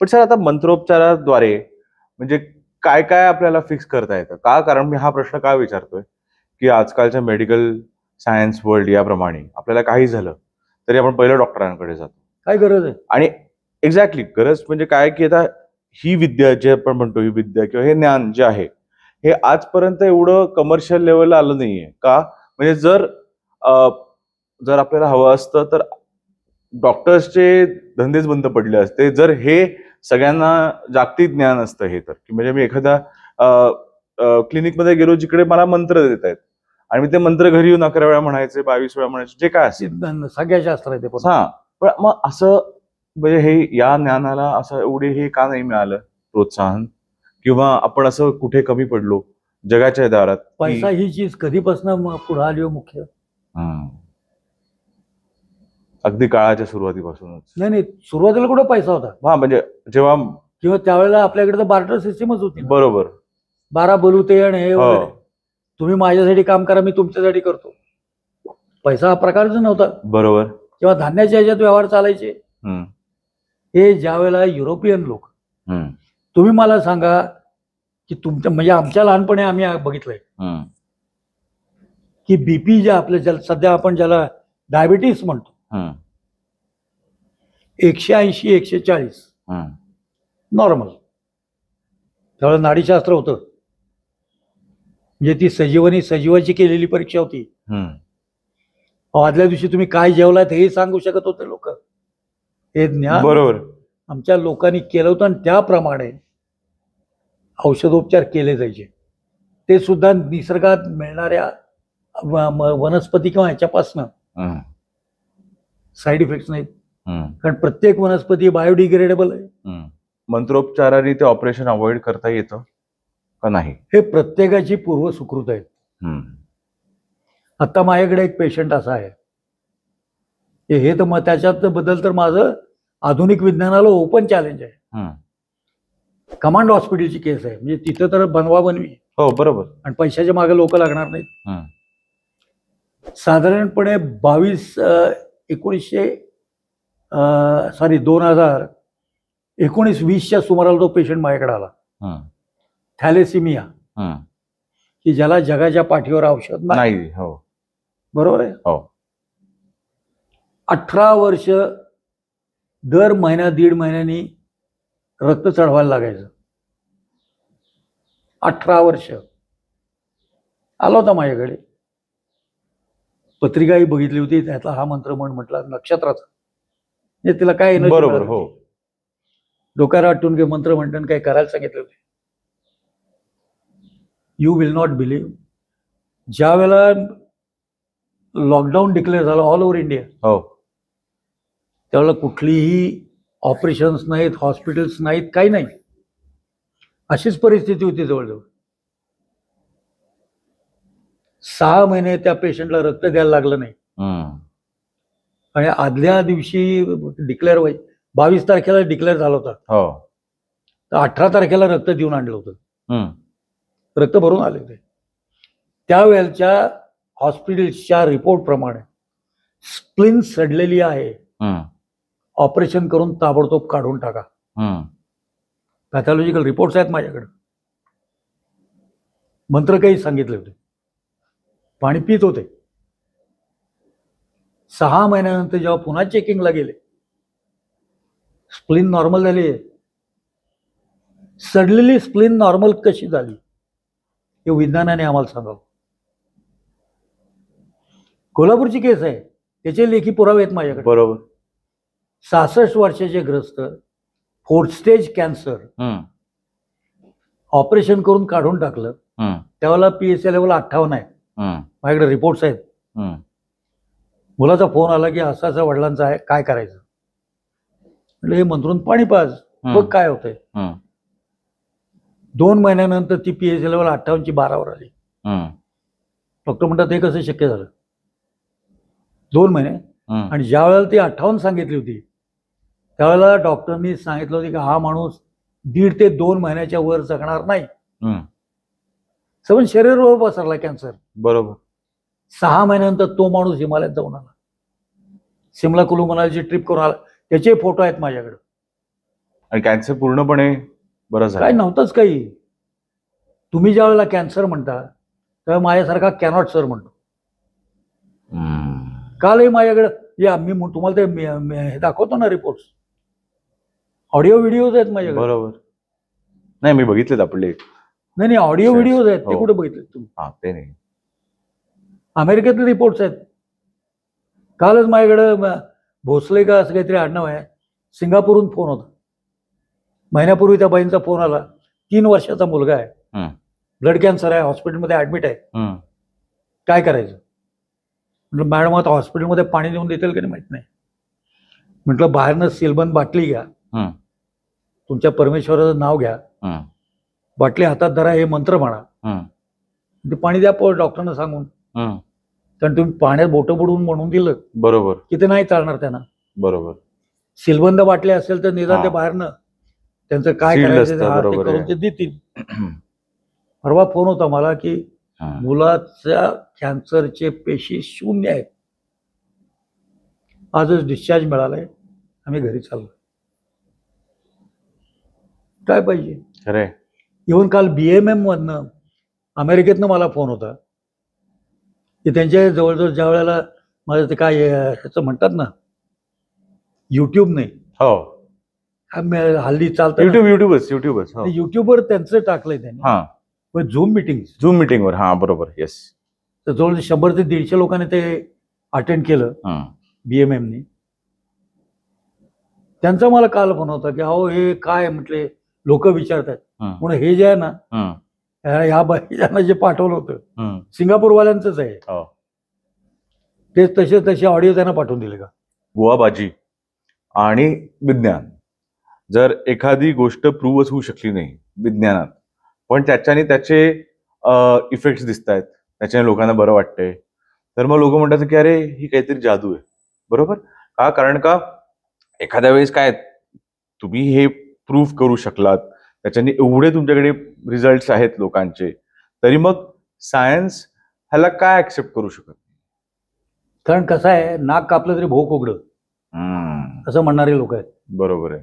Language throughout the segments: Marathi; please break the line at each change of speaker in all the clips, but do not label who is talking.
पण सर आता मंत्रोपचाराद्वारे म्हणजे काय काय आपल्याला फिक्स करता येतं का? कारण मी हा प्रश्न का विचारतोय की आजकालच्या मेडिकल सायन्स वर्ल्ड याप्रमाणे आपल्याला काही झालं तरी आपण पहिलं डॉक्टरांकडे जातो.
काय गरज आहे?
आणि एक्झॅक्टली गरज म्हणजे काय की आता ही विद्या जे आपण म्हणतो ही विद्या किंवा हे ज्ञान जे आहे हे आजपर्यंत एवढं कमर्शियल लेवलला आलं नाहीये का? म्हणजे जर आपल्याला हवं असतं तर डॉक्टर्सचे धंदेच बंद पडले असते जर हे सगळ्यांना जागतिक ज्ञान असतं हे तर की म्हणजे मी एखाद्या क्लिनिकमध्ये गेलो जिकडे मला मंत्र देत आहेत आणि मी ते मंत्र घरी येऊन 11 वेळा म्हणायचे 22 वेळा म्हणायचे जे काय असेल
सगळ्याशास्त्र आहे ते पण.
हा पण मग असं म्हणजे हे या ज्ञानाला असं एवढे हे का नाही मिळालं प्रोत्साहन किंवा आपण असं कुठे कमी पडलो जगाच्या दारात?
पैसा ही चीज कधीपासून पुढे आली हो मुख्य?
अगदी काळाच्या सुरुवातीपासूनच.
नाही सुरुवातीला कुठे पैसा होता?
हा म्हणजे जेव्हा
किंवा त्यावेळेला आपल्याकडे तर बार्टर सिस्टमच होती.
बरोबर.
12 बलुते आणि हे वगैरे. तुम्ही माझ्यासाठी काम करा मी तुमच्यासाठी करतो. पैसा हा प्रकारच नव्हता.
बरोबर.
किंवा धान्याच्या ह्याच्यात व्यवहार चालायचे. हे ज्या वेळेला युरोपियन लोक, तुम्ही मला सांगा की तुमच्या म्हणजे आमच्या लहानपणी आम्ही बघितलंय की बीपी जे आपल्या सध्या आपण ज्याला डायबिटीस म्हणतो 180 140 नॉर्मल. त्यावेळेला नाडीशास्त्र होतं म्हणजे ती सजीवाची केलेली परीक्षा होती. आदल्या दिवशी तुम्ही काय जेवलात हे सांगू शकत होते लोक. हे ज्ञान
बरोबर
आमच्या लोकांनी केलं होतं आणि त्याप्रमाणे औषधोपचार केले जायचे. ते सुद्धा निसर्गात मिळणाऱ्या वनस्पती किंवा ह्याच्यापासनं साईड इफेक्ट्स नाहीत. कारण प्रत्येक वनस्पती बायोडिग्रेडेबल आहे.
मंत्रोपचाराने ते ऑपरेशन अवॉइड करता येतं का नाही?
हे प्रत्येकाची पूर्व सुकृत आहे. आता माझ्याकडे एक पेशंट असा आहे हे तर मग त्याच्यात बद्दल तर माझं आधुनिक विज्ञानाला ओपन चॅलेंज आहे. कमांड हॉस्पिटलची केस आहे म्हणजे तिथं तर बनवी.
हो बरोबर. आणि
पैशाच्या मागे लोक लागणार नाहीत. साधारणपणे 2019-20च्या सुमाराला तो पेशंट माझ्याकडे आला. थॅलेसिमिया की ज्याला जगाच्या पाठीवर औषध नाही.
हो
बरोबर आहे.
हो.
18 वर्ष दर महिना 1.5 महिन्यांनी रक्त चढवायला लागायचं. 18 वर्ष आला होता माझ्याकडे. पत्रिकाही बघितली होती त्यातला हा मंत्र म्हटला नक्षत्राचा. म्हणजे तिला काय
बरोबर. हो
डोक्याला वाटून घे मंत्र म्हणतात काही करायला सांगितले होते. यू विल नॉट बिलीव्ह ज्या वेळेला लॉकडाऊन डिक्लेअर झालं ऑल ओव्हर इंडिया त्यावेळेला कुठलीही ऑपरेशन्स नाहीत हॉस्पिटल्स नाहीत काही नाही. अशीच परिस्थिती होती जवळजवळ. 6 महिने त्या पेशंटला रक्त द्यायला लागलं नाही. आणि आदल्या दिवशी डिक्लेअर 22 तारखेला डिक्लेअर झाला होता. तर 18 तारखेला रक्त देऊन आणलं होतं. रक्त भरून आले होते. त्यावेळेच्या हॉस्पिटलच्या रिपोर्ट प्रमाणे स्प्लिन सडलेली आहे. ऑपरेशन करून ताबडतोब काढून टाका. पॅथॉलॉजिकल रिपोर्ट्स आहेत माझ्याकडे. मंत्र काही सांगितले होते. पाणी पित होते. 6 महिन्यानंतर जेव्हा पुन्हा चेकिंगला गेले स्प्लिन नॉर्मल झाली. सडलेली स्प्लिन नॉर्मल कशी झाली हे विज्ञानाने आम्हाला सांगावं. कोल्हापूरची केस आहे त्याचे लेखी पुरावे आहेत माझ्याकडे.
बरोबर.
66 वर्षाचे ग्रस्त 4th स्टेज कॅन्सर ऑपरेशन करून काढून टाकलं. त्यावेळेला PSA लेवल 58 आहे. माझ्याकडे रिपोर्ट्स आहेत. मुलाचा फोन आला की असा वडिलांचा आहे काय करायचं. म्हणजे हे मंत्रून पाणी पाज बघ काय होतंय. 2 महिन्यानंतर ती PSA लेवल 58 ची 12 वर आली. डॉक्टर म्हणतात हे कसं शक्य झालं. 2 महिने. आणि ज्या वेळेला ती 58 सांगितली होती त्यावेळेला डॉक्टरनी सांगितलं होतं की हा माणूस 1.5 ते 2 महिन्याच्या वर जगणार नाही. सगळं शरीरावर पसरला कॅन्सर.
बरोबर.
6 महिन्यानंतर तो माणूस हिमालयात जाऊन आला. सिमला कुलू मनालीची ट्रिप करून आला. त्याचे फोटो आहेत माझ्याकडे.
आणि कॅन्सर पूर्णपणे बरं
काय
झालं.
नव्हतंच काही. तुम्ही ज्या वेळेला कॅन्सर म्हणता तेव्हा माझ्यासारखा कॅनॉट सर म्हणतो. कालही माझ्याकडे या, मी तुम्हाला ते हे दाखवतो ना रिपोर्ट, ऑडिओ व्हिडिओज आहेत माझ्याकडे.
बरोबर. नाही, मी बघितलेत आपले.
नाही ऑडिओ व्हिडिओज आहेत. ते
हो.
कुठे बघितले तुम्ही?
हा, ते नाही.
अमेरिकेतले रिपोर्ट्स आहेत. कालच माझ्याकडे भोसले का असं काहीतरी आडनाव आहे, सिंगापूरहून फोन होता. महिन्यापूर्वी त्या बाईंचा फोन आला. 3 वर्षाचा मुलगा आहे, ब्लड कॅन्सर आहे, हॉस्पिटलमध्ये ऍडमिट आहे, काय करायचं? म्हटलं मॅडम आता हॉस्पिटलमध्ये पाणी देऊन देतील की नाही माहित नाही. म्हटलं बाहेरनं सीलबंद बाटली घ्या, तुमच्या परमेश्वराचं नाव घ्या, बाटली हातात धरा, हे मंत्र म्हणा, ते पाणी द्या डॉक्टरनं सांगून. कारण तुम्ही पाण्यात बोटं बुडवून म्हणून दिलं
बरोबर
की ते नाही चालणार त्यांना.
बरोबर.
सीलबंद बाटली असेल तर निदान ते बाहेरनं त्यांचं काय
Sealed
करायचं
असतं,
ते
बरोबर
करून
आहे.
ते देतील. परवा फोन होता मला की मुलाच्या कॅन्सरचे पेशी 0 आहेत, आजच डिस्चार्ज मिळालाय, आम्ही घरी चाललो. काय पाहिजे?
खरंय.
इव्हन काल BMM मधनं अमेरिकेतनं मला फोन होता की त्यांच्या जवळजवळ ज्या वेळेला माझं ते काय ह्याचं म्हणतात ना, युट्यूब नाही,
हो,
हल्ली चालतं
युट्यूबच.
युट्यूबवर त्यांचं टाकलंय त्यांनी, झूम मिटिंग.
झूम मीटिंगवर. हा, बरोबर. येस.
तर जवळ 100 ते 150 लोकांनी ते अटेंड केलं BMMनी. त्यांचा मला काल फोन होता की अहो हे काय, म्हटले लोक विचारतात म्हणून हे जे आहे ना, ह्या बाईजांना जे पाठवलं होतं सिंगापूरवाल्यांचंच आहे, ते तसे ऑडिओ त्यांना पाठवून दिले का?
बुवाबाजी आणि विज्ञान. जर एखादी गोष्ट प्रूव्हच होऊ शकली नाही विज्ञानात, पण त्याच्याने त्याचे इफेक्ट्स दिसत आहेत, त्याच्याने लोकांना बरं वाटतंय, तर मग लोक म्हणतात की अरे ही काहीतरी जादू आहे. बरोबर का? कारण का एखाद्या वेळेस काय तुम्ही हे प्रूव्ह करू शकलात, त्याच्याने एवढे तुमच्याकडे रिझल्ट्स आहेत लोकांचे, तरी मग सायन्स ह्याला काय ऍक्सेप्ट करू शकत?
कारण कसं आहे, नाक कापलं तरी भोक उघडं असं म्हणणारे लोक आहेत.
बरोबर आहे.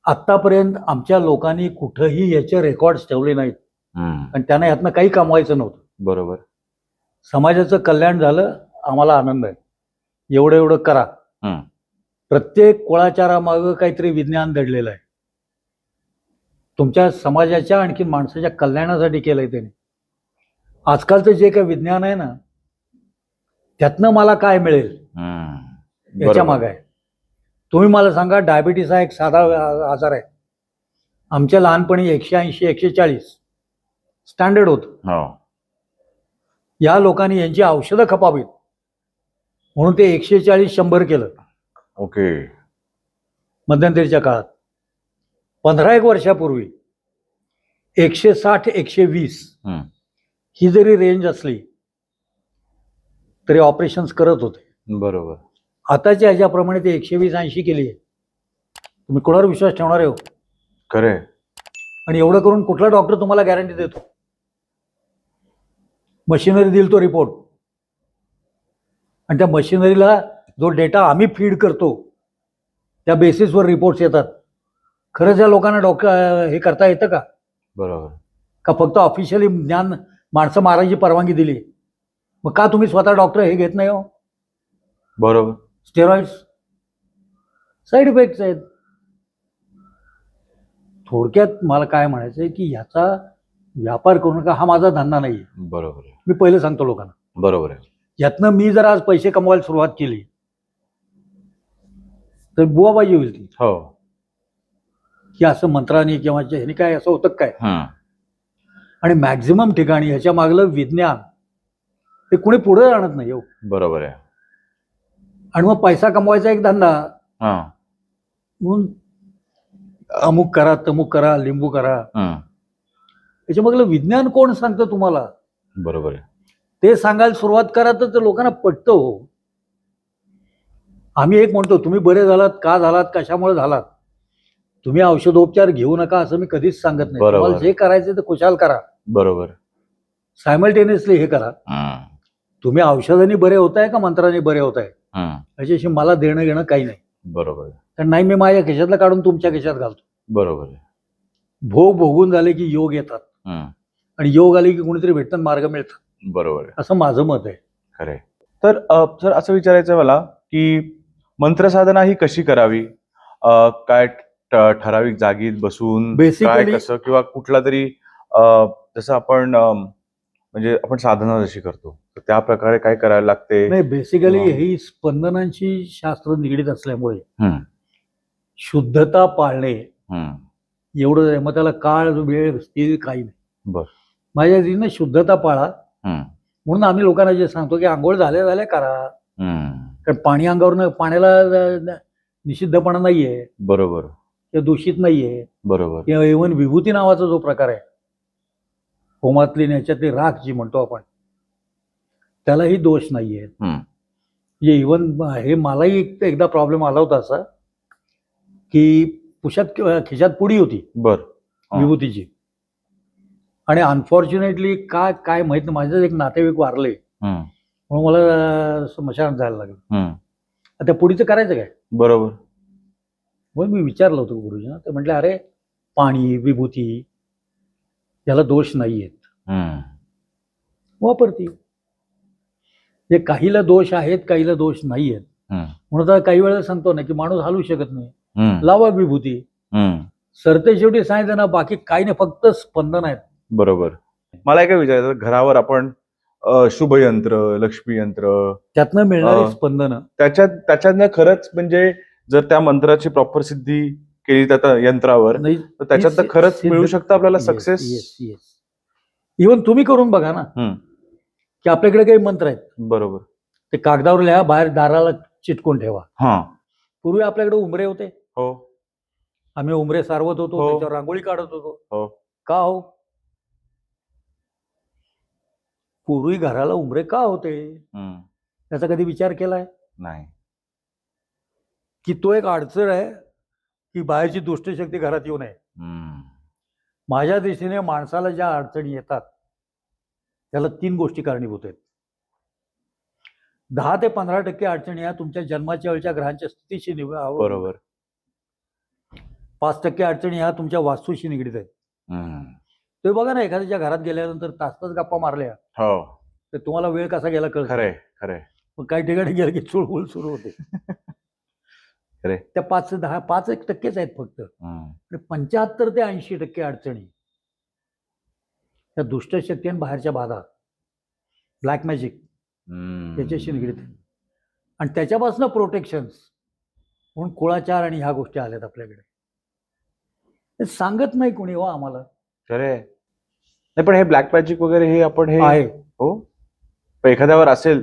आतापर्यंत आमच्या लोकांनी कुठंही याचे रेकॉर्ड्स ठेवले नाहीत आणि त्यांना यातनं काही कमवायचं नव्हतं.
बरोबर.
समाजाचं कल्याण झालं, आम्हाला आनंद आहे, एवढं एवढं करा. प्रत्येक कुळाचारामागं काहीतरी विज्ञान दडलेलं आहे. तुमच्या समाजाच्या आणखी माणसाच्या कल्याणासाठी केलंय त्याने. आजकालचं जे काही विज्ञान आहे ना, त्यातनं मला काय मिळेल याच्या मागे आहे. तुम्ही मला सांगा, डायबिटीस हा एक साधा आजार आहे. आमच्या लहानपणी 180 140 स्टँडर्ड होतं. या लोकांनी यांची औषधं खपावीत म्हणून ते 140 100 केलं.
ओके.
मध्यंतरीच्या काळात 15 वर्षापूर्वी 160 120 ही जरी रेंज असली तरी ऑपरेशन्स करत होते.
बरोबर.
आताच्या ह्याच्याप्रमाणे ते 120-80 केली आहे. तुम्ही कोणावर विश्वास ठेवणार आहे?
खरे.
आणि एवढं करून कुठला डॉक्टर तुम्हाला गॅरंटी देतो? मशिनरी देईल तो रिपोर्ट, आणि त्या मशिनरीला जो डेटा आम्ही फीड करतो त्या बेसिसवर रिपोर्ट्स येतात. खरंच या लोकांना डॉक्टर हे करता येतं का?
बरोबर.
का फक्त ऑफिशियली ज्ञान माणसं मारायची परवानगी दिली? मग का तुम्ही स्वतः डॉक्टर हे घेत नाही हो?
बरोबर.
स्टेरॉइड्स साईड इफेक्ट्स आहेत. थोडक्यात मला काय म्हणायचं आहे की ह्याचा व्यापार करू नका, हा माझा धंदा नाही.
बरोबर आहे.
मी पहिले सांगतो लोकांना.
बरोबर आहे.
यातनं मी जर आज पैसे कमवायला सुरुवात केली तर बुवाबाजी होईल ती.
हो.
की असं मंत्राने किंवा ह्याने काय असं होतं काय? आणि मॅक्झिमम ठिकाणी ह्याच्या मागलं विज्ञान हे कुणी पुढे आणत नाही हो.
बरोबर आहे.
आणि मग पैसा कमवायचा एक धंदा म्हणून अमुक करा, तमुक करा, लिंबू करा. त्याच्या मागलं विज्ञान कोण सांगतं तुम्हाला?
बरोबर आहे.
ते सांगायला सुरुवात करा तर लोकांना पटतं हो. आम्ही एक म्हणतो, तुम्ही बरे झालात, का झालात, कशामुळे झालात, तुम्ही औषधोपचार घेऊ नका असं मी कधीच सांगत नाही. तुम्हाला जे करायचं ते खुशाल करा.
बरोबर.
सायमल्टेनियसली हे करा. तुम्ही औषधांनी बरे होताय का मंत्राने बरे होताय याच्याशी मला देणं घेणं काही नाही.
बरोबर.
कारण नाही मी माझ्या खिशातलं काढून तुमच्या खिशात घालतो.
बरोबर आहे.
भोग भोगून झाले की योग येतात आणि योग आले की कोणीतरी भेटतात, मार्ग मिळतात.
बरोबर आहे.
असं माझं मत आहे.
खरे. तर सर असं विचारायचं मला की मंत्रसाधना ही कशी करावी? काय ठराविक जागीत बसून काय
Basically-
कसं, किंवा कुठला तरी जसं आपण म्हणजे आपण साधना जशी करतो तर त्या प्रकारे काय करायला लागते?
नाही, बेसिकली
किंवा-
ही स्पंदनांशी शास्त्र निगडीत असल्यामुळे
हम्म,
शुद्धता पाळणे
हम्म,
एवढं आहे. मग त्याला काळ वेळ स्थिर काही नाही.
बर.
माझ्या दृष्टीने शुद्धता पाळा.
हम्म,
म्हणून आम्ही लोकांना जे सांगतो की आंघोळ झाल्या करा.
हम्म,
कारण पाणी अंगावर, पाण्याला निषिद्धपणा नाहीये,
बरोबर
ते दूषित नाहीये.
बरोबर.
किंवा इव्हन विभूती नावाचा जो प्रकार आहे, होमातली ह्याच्यातली राख जी म्हणतो आपण, त्यालाही दोष नाहीये.
हम्म,
म्हणजे इव्हन हे मलाही एकदा प्रॉब्लेम आला होता असा की खिशात पुडी होती
बर. हा.
विभूतीची, आणि अनफॉर्च्युनेटली काय माहित नाही, माझे एक नातेवाईक वारले
हम्म,
म्हणून मला स्मशानात जायला लागलं.
हम्म,
त्या पुडीचं करायचं काय?
बरोबर.
मग मी विचारलं होतं गुरुजींना. ते म्हटले, अरे पाणी विभूती याला दोष नाहीयेत,
हम्म,
वापरती. जे काहीला दोष आहेत, काहीला दोष नाहीयेत.
हम्म,
म्हणून तर काही वेळेला सांगतो ना की माणूस हलू शकत नाही,
हम्म,
लावा विभूती.
हम्म,
सरते शेवटी सांगितलं ना, बाकी काही नाही, फक्त स्पंदन आहेत.
बरोबर. मला काय विचारायचं, घरावर आपण शुभ यंत्र, लक्ष्मी यंत्र,
त्यातनं मिळणारी
अं,
स्पंदनं
त्याच्यातनं खरंच म्हणजे जर त्या मंत्राची प्रॉपर सिद्धी केली त्या यंत्रावर
नाही,
तर त्याच्यात खरंच मिळू शकतं आपल्याला सक्सेस.
इव्हन तुम्ही करून बघा ना की आपल्याकडे काही मंत्र आहेत,
बरोबर.
ते कागदावर लिहा, बाहेर दाराला चिटकून ठेवा.
हा.
पूर्वी आपल्याकडे उंबरे होते,
हो.
आम्ही उंबरे सारवत होतो,
हो.
त्याच्यावर रांगोळी काढत होतो.
हो.
का हो? पूर्वी घराला उंबरे का होते
हम्म,
त्याचा कधी विचार केलाय?
नाही.
की तो एक अडचण आहे की बाहेरची दुष्टशक्ती घरात येऊ नये.
हम्म,
माझ्या दृष्टीने माणसाला ज्या अडचणी येतात त्याला 3 गोष्टी कारणीभूत आहेत. 10 ते 15% अडचणी या तुमच्या जन्माच्या वेळच्या ग्रहांच्या स्थितीशी
बरोबर.
5% अडचणी ह्या तुमच्या वास्तूशी निगडीत आहेत.
हम्म,
ते बघा ना, एखाद्याच्या घरात गेल्यानंतर तास गप्पा मारल्या
हो.
तर तुम्हाला वेळ कसा गेला कळत.
खरंय खरंय.
मग काही ठिकाणी गेलं की चुळबुळ सुरू होते.
खरे.
त्या 5 ते 10 5% आहेत फक्त.
हम्म,
75 ते 80% अडचणी त्या दुष्टशक्ती आणि बाहेरच्या बाधा, ब्लॅक मॅजिक
हम्म,
त्याच्याशी निगडीत आहे. आणि त्याच्यापासून प्रोटेक्शन्स म्हणून कुळाचार आणि ह्या गोष्टी आल्यात आपल्याकडे. हे सांगत नाही कोणी हो आम्हाला.
खरे. नाही पण हे ब्लॅक मॅजिक वगैरे हे आपण हे
आहे.
हो. पण एखाद्यावर असेल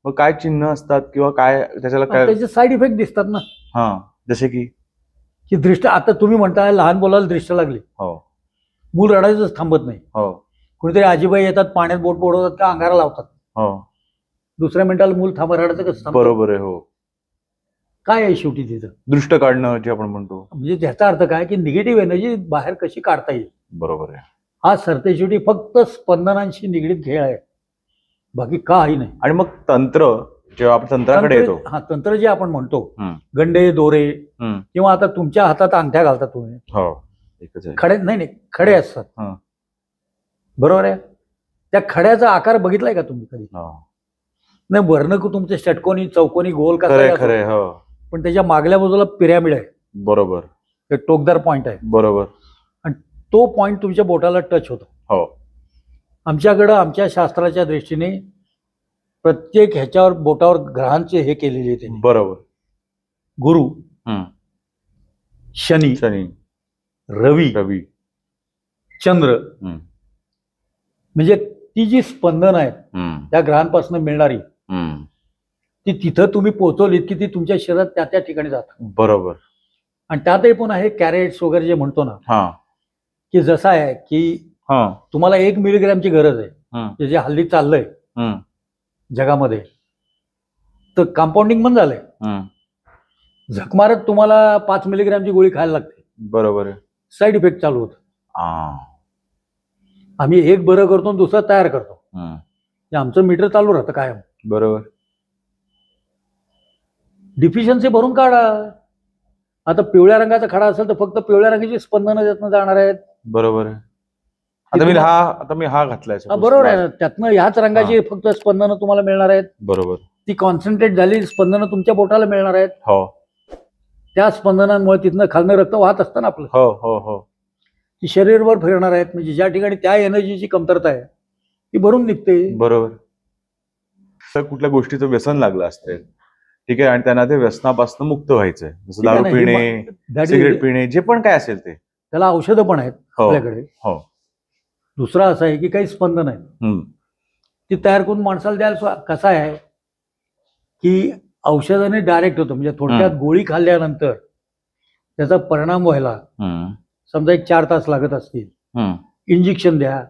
मग काय चिन्ह असतात किंवा काय त्याच्याला काय?
त्याचे साईड इफेक्ट दिसतात ना.
हा. जसे की
दृष्ट, आता तुम्ही म्हणताय लहान मुलाला दृष्ट लागली,
हो
मूल रडायचंच थांबत नाही.
हो
कुणीतरी आजीबाई येतात, पाण्यात बोट बुडवतात का अंगारा लावतात,
हो.
दुसऱ्या मिनिटाला मूल रडायचं कसं थांबतं?
बरोबर आहे. हो.
काय आहे शेवटी तिथं?
दृष्ट काढणं जे आपण म्हणतो.
म्हणजे त्याचा अर्थ काय की निगेटिव्ह एनर्जी बाहेर कशी काढता येईल.
बरोबर आहे.
हा सरते शेवटी फक्त स्पंदनांशी निगडीत खेळ आहे, बाकी काही नाही.
आणि मग तंत्र, जेव्हा आपण तंत्राकडे येतो,
हा तंत्र जे आपण म्हणतो,
हम्म.
गंडे दोरे,
हम्म.
किंवा आता तुमच्या हातात अंगठ्या घालता तुम्ही,
हो एकच आहे.
खडे नाही खडे असतात.
हा.
बरोबर आहे. त्या खड्याचा आकार बघितलाय का तुम्ही कधी?
हो.
नाही, वर्ण तुमचे षटकोनी चौकोनी गोल
खरे
कसा,
खरे. हो
पण त्याच्या मागल्या बाजूला पिरॅमिड आहे,
बरोबर.
ते टोकदार पॉइंट आहे,
बरोबर.
आणि तो पॉइंट तुमच्या बोटाला टच होतो.
हो.
आमच्याकडं आमच्या शास्त्राच्या दृष्टीने प्रत्येक ह्याच्यावर बोटावर ग्रहांचे हे केलेले आहे त्यांनी.
बरोबर.
गुरु,
हम्म.
शनी,
शनी,
रवी,
रवी,
चंद्र,
हम्म.
म्हणजे ती जी स्पंदन आहेत
हम्म.
त्या ग्रहांपासून मिळणारी,
हम्म.
ती तिथं तुम्ही पोहोचवलीत की ती तुमच्या शरीरात त्या त्या ठिकाणी जातात.
बरोबर.
आणि त्यातही पण आहे कॅरेट्स वगैरे जे म्हणतो ना,
हा.
की जसं आहे की
हा.
तुम्हाला 1 मिलीग्रॅमची गरज आहे,
हम्म.
जे हल्ली चाललंय
हम्म.
जगामध्ये, तर कंपाऊंडिंग पण झालंय.
हम्म.
झक मारत तुम्हाला 5 मिलीग्रॅमची गोळी खायला लागते,
बरोबर आहे.
साईड इफेक्ट चालू होतं. आम्ही एक बरं करतो आणि दुसरं तयार करतो,
हम्म.
हे आमचं मीटर चालू राहतं कायम.
बरोबर.
डिफिशियन्सी भरून काढा. आता पिवळ्या रंगाचा खडा असेल तर फक्त पिवळ्या रंगाची स्पंदनं त्यातनं जाणार आहेत.
बरोबर आहे. आता मी हा घातलाय
बरोबर आहे ना, त्यातनं ह्याच रंगाची फक्त स्पंदनं तुम्हाला मिळणार आहेत.
बरोबर.
ती कॉन्सन्ट्रेट झालेली स्पंदनं तुमच्या बोटाला मिळणार आहेत.
हो.
त्या स्पंदनांमुळे तिथनं खालनं रक्त वाहत असतं ना आपलं.
हो हो हो. ती
शरीरभर फिरणार आहेत, म्हणजे ज्या ठिकाणी त्या एनर्जीची कमतरता आहे ती भरून निघते.
बरोबर. तर कुठल्या गोष्टीचं व्यसन लागलं असतं, ठीक आहे, आणि त्यांना ते व्यसनापासून मुक्त व्हायचंय, जसं दारू पिणे, सिगरेट पिणे, जे पण काय असेल ते,
त्याला औषधं पण आहेत आपल्याकडे.
हो.
दुसरा असं आहे की काही स्पंदन आहेत ती तयार करून माणसाला द्यायला. कसं आहे की औषधाने डायरेक्ट होतं, म्हणजे थोडक्यात गोळी खाल्ल्यानंतर त्याचा परिणाम व्हायला समजा 4 तास लागत असतील, इंजेक्शन द्या,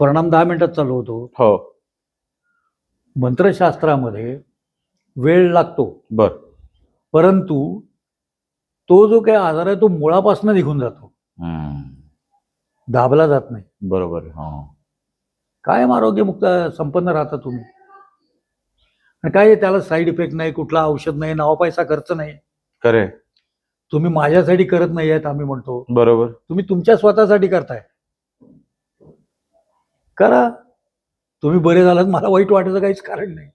परिणाम 10 मिनिटात चालू होतो.
हो.
मंत्रशास्त्रामध्ये वेळ लागतो,
बर,
परंतु तो जो काही आजार आहे तो मुळापासून निघून जातो, दाबला जात नाही.
बरोबर.
कायम आरोग्यमुक्त संपन्न राहता तुम्ही. आणि काय त्याला साईड इफेक्ट नाही, कुठला औषध नाही, नावा पैसा खर्च नाही.
खरे.
तुम्ही माझ्यासाठी करत नाही आहेत आम्ही म्हणतो.
बरोबर.
तुम्ही तुमच्या स्वतःसाठी करताय. करा. तुम्ही बरे झालात, मला वाईट वाटायचं काहीच कारण नाही.